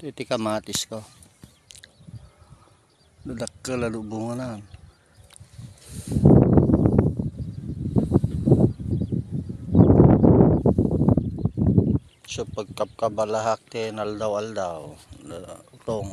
Iti kamatis ko. Dadakkel lalo bunganan. So pagkapkabalahak tin aldaw-aldaw. Utong.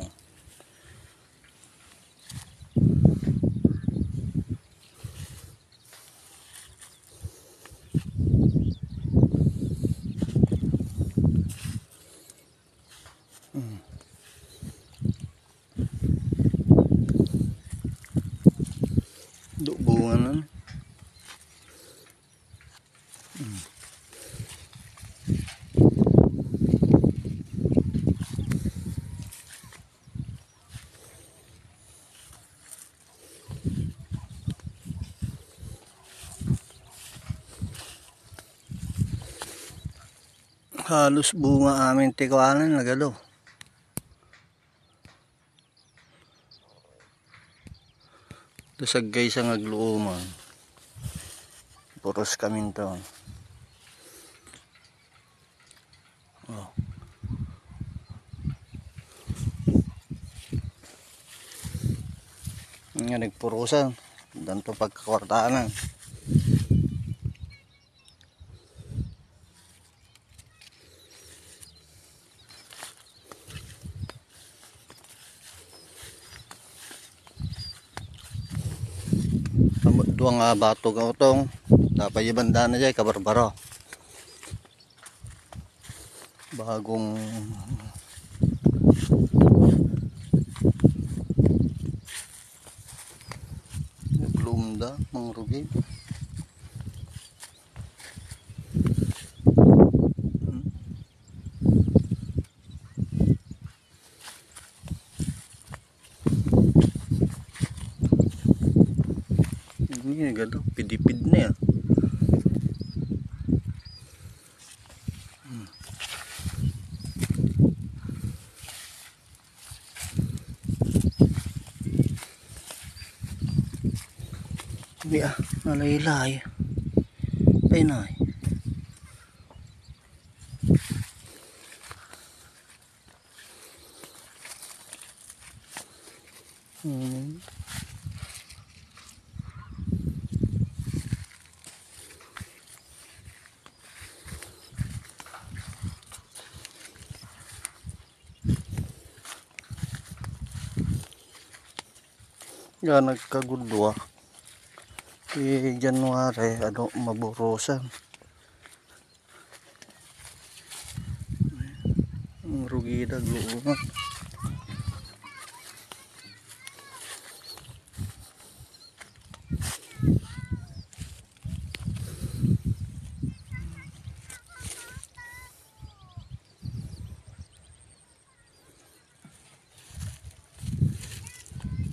Bunganan. Halos bunga amin tikawanan nagalo. Dasagay sa ngagluuman. Puros kamin to. Oh. Nga nagpurusan. Danto pagkakwartaan. Duang bato ka utong dapat ibanda na dyan kabarbaro bagong naglumda mangrugi ini gado pidipid na yan. Hindi nalaylay ay nay yan nagkagudwa January maburusan ang rugida gluungan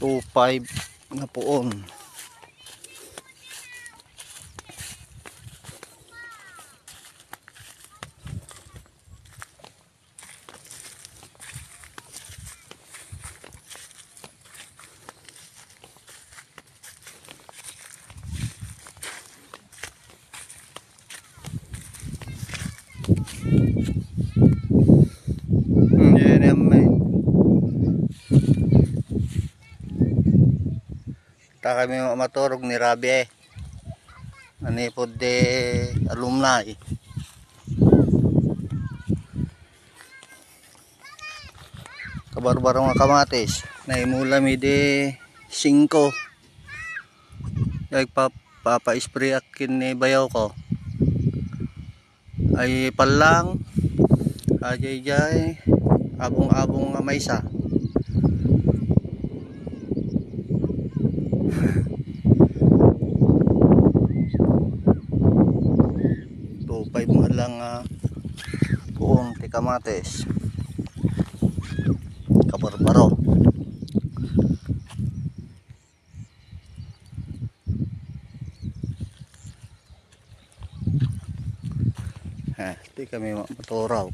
to 5 na poon. Yan yan may ta kami maturog ni Rabi anipod de alumni kabarbaro nga kamatis na imulami de 5 papa-spray akin ni bayaw ko ay palang ajay abong-abong nga maysa tupay mo lang buong tikamates kabarbaro di kami maturaw